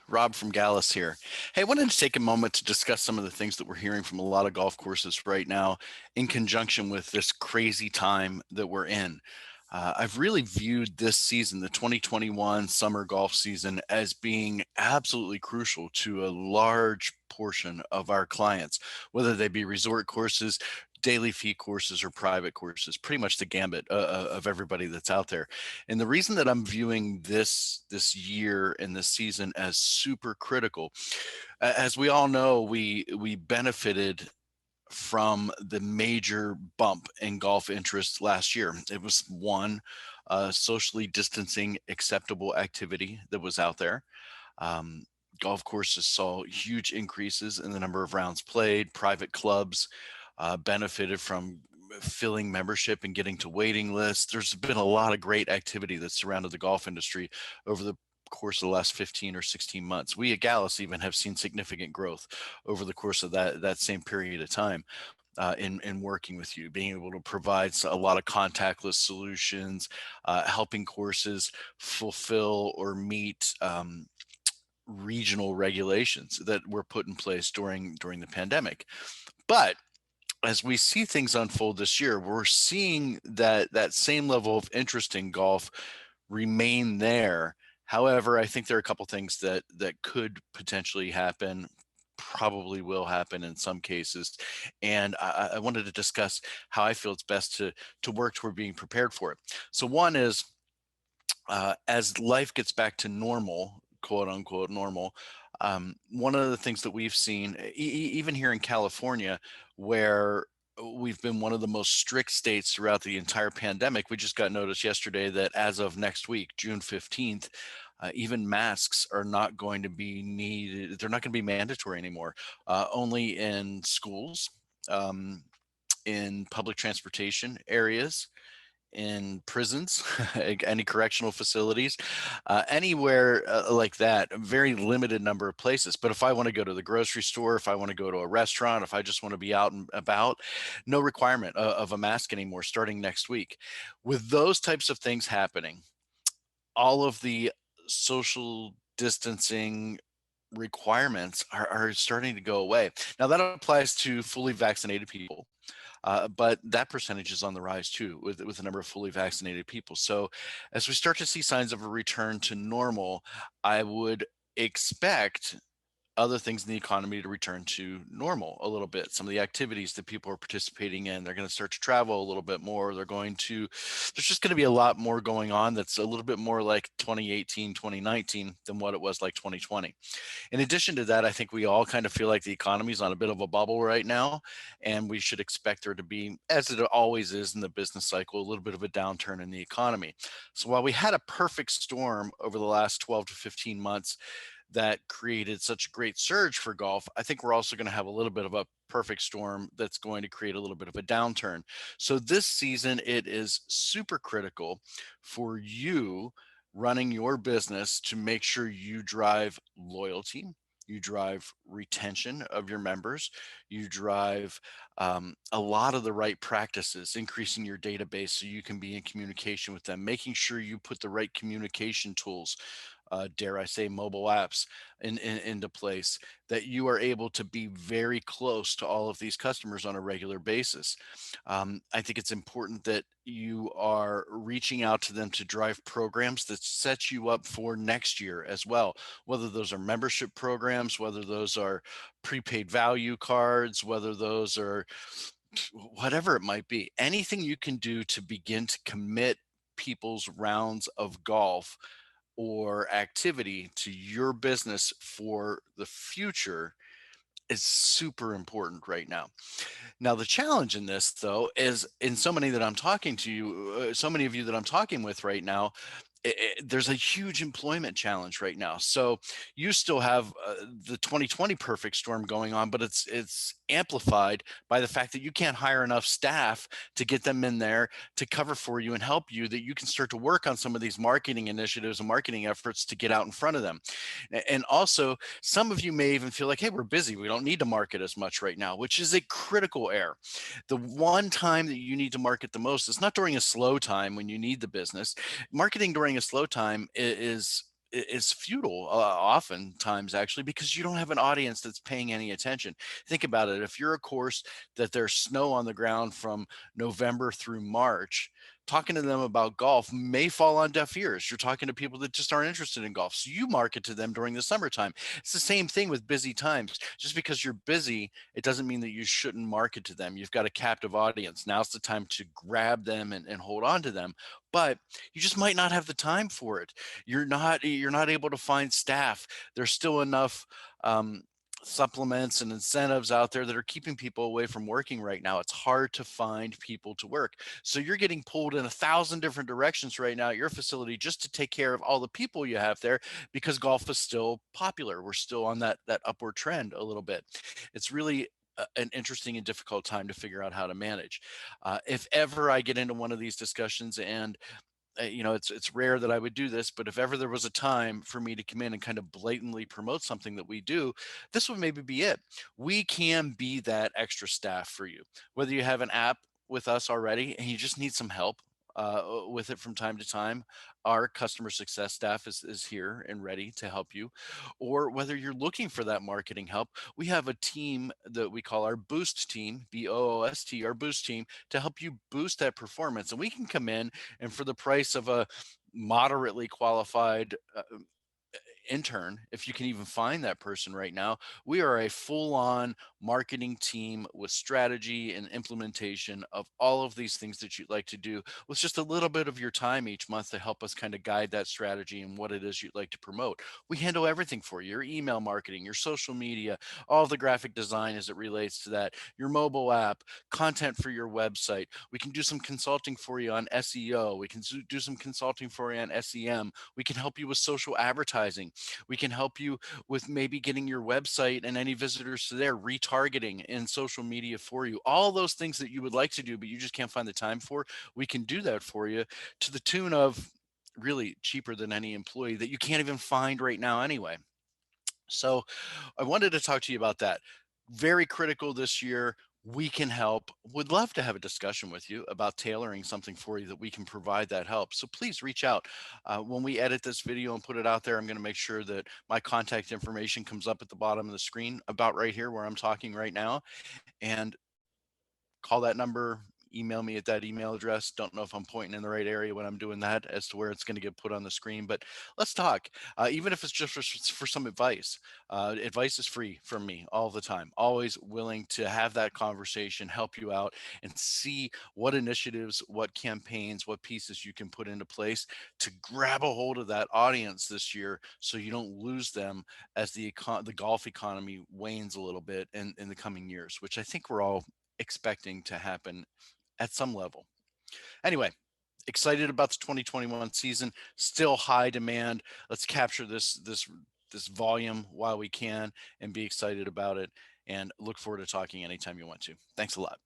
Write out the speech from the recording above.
Rob from Gallus here. Hey, I wanted to take a moment to discuss some of the things that we're hearing from a lot of golf courses right now in conjunction with this crazy time that we're in. I've really viewed this season, the 2021 summer golf season, as being absolutely crucial to a large portion of our clients, whether they be resort courses, daily fee courses, or private courses, pretty much the gambit of everybody that's out there. And the reason that I'm viewing this year and this season as super critical, as we all know, we benefited from the major bump in golf interest last year. It was one, socially distancing acceptable activity that was out there. Um, Golf courses saw huge increases in the number of rounds played. Private clubs benefited from filling membership and getting to waiting lists. There's been a lot of great activity that's surrounded the golf industry over the course of the last 15 or 16 months. We at Gallus even have seen significant growth over the course of that same period of time. In working with you, being able to provide a lot of contactless solutions, helping courses fulfill or meet regional regulations that were put in place during the pandemic. But as we see things unfold this year, we're seeing that same level of interest in golf remain there. However, I think there are a couple things that could potentially happen, probably will happen in some cases, and I wanted to discuss how I feel it's best to work toward being prepared for it. So one is, as life gets back to normal, quote unquote normal, one of the things that we've seen, even here in California, where we've been one of the most strict states throughout the entire pandemic, we just got notice yesterday that as of next week, June 15th, even masks are not going to be needed. They're not going to be mandatory anymore, only in schools, um, in public transportation areas, in prisons, any correctional facilities, anywhere like that, a very limited number of places. But if I want to go to the grocery store, if I want to go to a restaurant, if I just want to be out and about, no requirement of a mask anymore starting next week. With those types of things happening, all of the social distancing requirements are starting to go away. Now, that applies to fully vaccinated people. But that percentage is on the rise too, with the number of fully vaccinated people. So, as we start to see signs of a return to normal, I would expect other things in the economy to return to normal a little bit. Some of the activities that people are participating in, they're going to start to travel a little bit more. There's just going to be a lot more going on that's a little bit more like 2018, 2019 than what it was like 2020. In addition to that, I think we all kind of feel like the economy is on a bit of a bubble right now, and we should expect there to be, as it always is in the business cycle, a little bit of a downturn in the economy. So while we had a perfect storm over the last 12 to 15 months that created such a great surge for golf, I think we're also going to have a little bit of a perfect storm that's going to create a little bit of a downturn. So this season, it is super critical for you running your business to make sure you drive loyalty, you drive retention of your members, you drive a lot of the right practices, increasing your database so you can be in communication with them, making sure you put the right communication tools, dare I say, mobile apps into place, that you are able to be very close to all of these customers on a regular basis. I think it's important that you are reaching out to them to drive programs that set you up for next year as well, whether those are membership programs, whether those are prepaid value cards, whether those are whatever it might be, anything you can do to begin to commit people's rounds of golf or activity to your business for the future is super important right now. Now, the challenge in this, though, is in so many that I'm talking to you, so many of you that I'm talking with right now, there's a huge employment challenge right now. So you still have the 2020 perfect storm going on, but it's amplified by the fact that you can't hire enough staff to get them in there to cover for you and help you, that you can start to work on some of these marketing initiatives and marketing efforts to get out in front of them. And also, some of you may even feel like, hey, we're busy, we don't need to market as much right now, which is a critical error. The one time that you need to market the most is not during a slow time when you need the business. Marketing during a slow time is futile oftentimes, actually, because you don't have an audience that's paying any attention. Think about it. If you're a course that there's snow on the ground from November through March, talking to them about golf may fall on deaf ears. You're talking to people that just aren't interested in golf. So you market to them during the summertime. It's the same thing with busy times. Just because you're busy, it doesn't mean that you shouldn't market to them. You've got a captive audience. Now's the time to grab them and hold on to them. But you just might not have the time for it. You're not able to find staff. There's still enough um, supplements and incentives out there that are keeping people away from working right now. It's hard to find people to work. So you're getting pulled in 1,000 different directions right now at your facility just to take care of all the people you have there because golf is still popular. We're still on that upward trend a little bit. It's really an interesting and difficult time to figure out how to manage. If ever I get into one of these discussions and it's rare that I would do this, but if ever there was a time for me to come in and kind of blatantly promote something that we do, this would maybe be it. We can be that extra staff for you. Whether you have an app with us already and you just need some help with it from time to time, our customer success staff is here and ready to help you. Or whether you're looking for that marketing help, we have a team that we call our Boost team, BOOST, our Boost team, to help you boost that performance. And we can come in and for the price of a moderately qualified intern, if you can even find that person right now, we are a full on marketing team with strategy and implementation of all of these things that you'd like to do with just a little bit of your time each month to help us kind of guide that strategy and what it is you'd like to promote. We handle everything for you: your email marketing, your social media, all the graphic design as it relates to that, your mobile app, content for your website. We can do some consulting for you on SEO. We can do some consulting for you on SEM. We can help you with social advertising. We can help you with maybe getting your website and any visitors to there, retargeting in social media for you. All those things that you would like to do, but you just can't find the time for, we can do that for you to the tune of really cheaper than any employee that you can't even find right now anyway. So I wanted to talk to you about that. Very critical this year. We can help. Would love to have a discussion with you about tailoring something for you that we can provide that help. So please reach out. When we edit this video and put it out there, I'm going to make sure that my contact information comes up at the bottom of the screen, about right here where I'm talking right now. And call that number, email me at that email address. Don't know if I'm pointing in the right area when I'm doing that as to where it's going to get put on the screen, but let's talk. Even if it's just for some advice. Advice is free from me all the time. Always willing to have that conversation, help you out, and see what initiatives, what campaigns, what pieces you can put into place to grab a hold of that audience this year, so you don't lose them as the golf economy wanes a little bit in the coming years, which I think we're all expecting to happen at some level. Anyway, excited about the 2021 season. Still high demand. Let's capture this volume while we can and be excited about it. And look forward to talking anytime you want to. Thanks a lot.